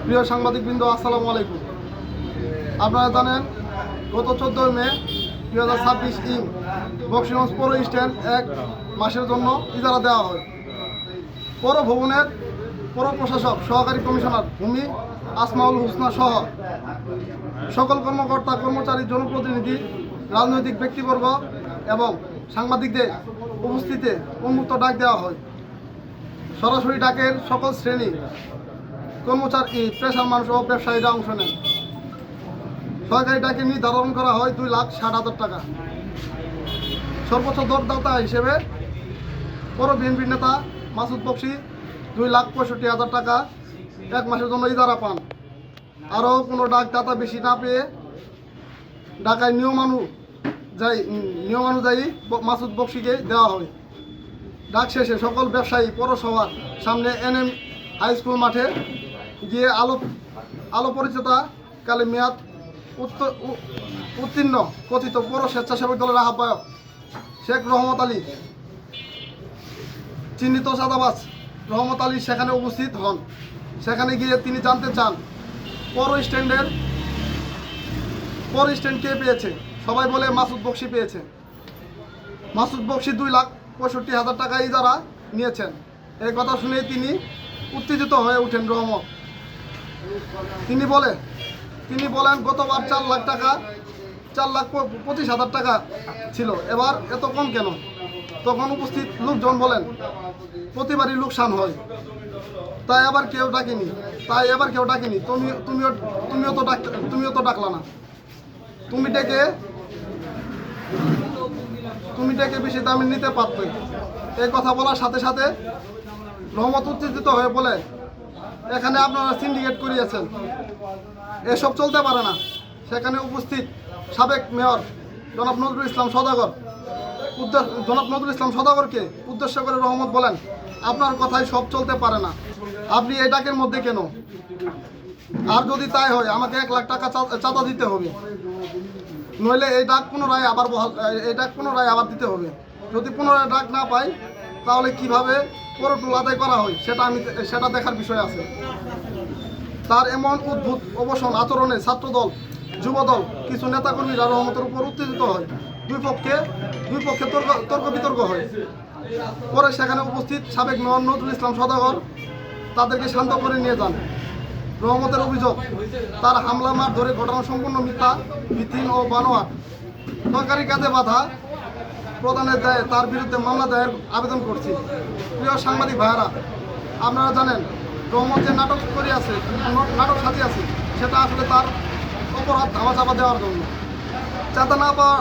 প্রিয় সাংবাদিকবৃন্দ, আসসালামু আলাইকুম। আপনারা জানেন গত 14 মে 2026 বক্সিগঞ্জ পৌর স্ট্যান্ড 1 মাসের জন্য ইজারা দেওয়া হয়। পৌর ভবনের পৌর প্রশাসক সহকারী কমিশনার ভূমি আসমাউল হুসনা সহ সকল কর্মকর্তা কর্মচারী জনপ্রতিনিধি রাজনৈতিক ব্যক্তিবর্গ এবং সাংবাদিকদের উপস্থিতিতে উন্মুক্ত ডাক দেওয়া হয়। সরাসরি ডাকের সকল শ্রেণী কর্মচারী, পেশার মানুষ ও ব্যবসায়ীরা অংশ নেন। সরকারি ডাকে নির্ধারণ করা হয় 2,60,000 টাকা। সর্বোচ্চ দরদাতা হিসেবে পৌর বিএনপির নেতা মাসুদ বকশী 2,65,000 টাকা 1 মাসের জন্য ইজারা পান। আরও কোনো ডাকদাতা বেশি না পেয়ে ঢাকায় নিয়মানুযায়ী মাসুদ বকশীকে দেওয়া হয়। ডাক শেষে সকল ব্যবসায়ী পৌরসভার সামনে এনএম হাই স্কুল মাঠে গিয়ে আলো পরিচর্যাকালে মেয়াদ উত্তীর্ণ কথিত পৌর স্বেচ্ছাসেবক দলের আহ্বায়ক শেখ রহমত আলী, চিহ্নিত চাঁদাবাজ রহমত আলী সেখানে উপস্থিত হন। সেখানে গিয়ে তিনি জানতে চান পৌর স্ট্যান্ড কে পেয়েছে। সবাই বলে মাসুদ বকশী পেয়েছে। মাসুদ বকশী 2,65,000 টাকা ইজারা নিয়েছেন। এই কথা শুনে তিনি উত্তেজিত হয়ে ওঠেন রহমত। তিনি বলেন গতবার 4,25,000 টাকা ছিল, এবার এত কম কেন? তখন উপস্থিত লোকজন বলেন প্রতিবারই লোকসান হয়, তাই এবার কেউ ডাকেনি। তুমিও তো ডাকলা না। তুমি ডেকে বেশি দামে নিতে পারতে। এই কথা বলার সাথে সাথে রহমত উত্তেজিত হয়ে বলে, এখানে আপনারা সিন্ডিকেট করিয়েছেন, এসব চলতে পারে না। সেখানে উপস্থিত সাবেক মেয়র জনাব নজরুল ইসলাম সদাগরকে উদ্দেশ্য করে রহমত বলেন, আপনার কথায় সব চলতে পারে না। আপনি এই ডাকের মধ্যে কেন? আর যদি তাই হয় আমাকে 1 লাখ টাকা চাঁদা দিতে হবে, নইলে এই ডাক পুনরায় আবার দিতে হবে। যদি পুনরায় ডাক না পাই তাহলে কিভাবে পৌরটোল আদায় করা হয় সেটা দেখার বিষয় আছে। তার এমন অদ্ভুত অবসর আচরণে ছাত্রদল, যুবদল, কিছু নেতাকর্মীরা রহমতের উপর উত্তেজিত হয়। দুই পক্ষে তর্ক বিতর্ক হয়। পরে সেখানে উপস্থিত সাবেক মেয়র নজরুল ইসলাম সদাগর তাদেরকে শান্ত করে নিয়ে যান। রহমতের অভিযোগ, তার হামলা মারধরে ঘটনা সম্পূর্ণ মিথ্যা, ভিত্তিহীন ও বানোয়াট। সরকারি কাজে বাধা প্রদানের দায়ে তার বিরুদ্ধে মামলা দায়ের আবেদন করছি। প্রিয় সাংবাদিক ভাইয়েরা, আপনারা জানেন রহমত যে নাটক সাজিয়েছে সেটা আসলে তার অপরাধ ধামাচাপা দেওয়ার জন্য। চাঁদা না পাওয়া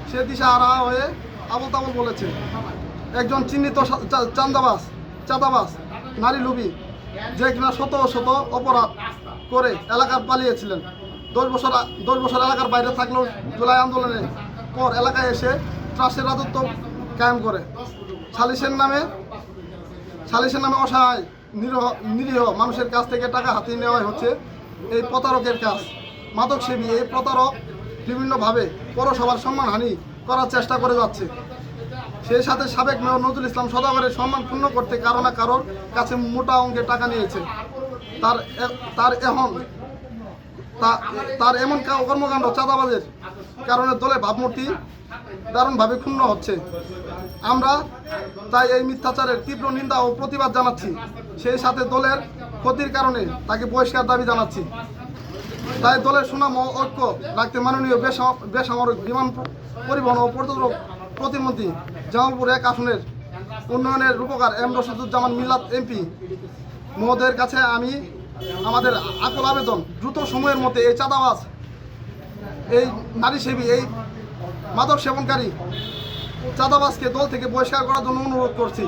সে দিশাহারা হয়ে আবল তাবল বলেছে। একজন চিহ্নিত চাঁদাবাজ, নারী লোভী, যে কিনা শত অপরাধ করে এলাকার পালিয়েছিলেন। 10 বছর এলাকার বাইরে থাকলেও জুলাই আন্দোলনের পর এলাকায় এসে ট্রাস্টের রাজত্ব কায়েম করে। সালিশের নামে অসহায় নিরীহ মানুষের কাছ থেকে টাকা হাতিয়ে নেওয়া হচ্ছে এই প্রতারকের কাজ। মাদকসেবী এই প্রতারক বিভিন্নভাবে পৌরসভার সম্মানহানি করার চেষ্টা করে যাচ্ছে। সেই সাথে সাবেক মেয়র নজরুল ইসলাম সদাগরের সম্মান ক্ষুণ্ণ করতে কারো না কারোর কাছে মোটা অঙ্কের টাকা নিয়েছে। তার এমন কর্মকাণ্ড চাঁদাবাজের কারণে দলের ভাবমূর্তি দারুণভাবে ক্ষুণ্ণ হচ্ছে। আমরা তাই এই মিথ্যাচারের তীব্র নিন্দা ও প্রতিবাদ জানাচ্ছি। সেই সাথে দলের ক্ষতির কারণে তাকে বহিষ্কার দাবি জানাচ্ছি। তাই দলের সুনাম ও ঐক্য রাখতে মাননীয় বেসামরিক বিমান পরিবহন ও পর্যটক প্রতিমন্ত্রী জামালপুর 1 আসনের উন্নয়নের রূপকার এম রশিদুজ্জামান মিল্লাত এমপি মহোদয়ের কাছে আমাদের আকুল আবেদন, দ্রুত সময়ের মধ্যে এই চাঁদাবাজ, এই নারীসেবী, এই মাদক সেবনকারী চাঁদাবাজকে দল থেকে বহিষ্কার করার জন্য অনুরোধ করছি।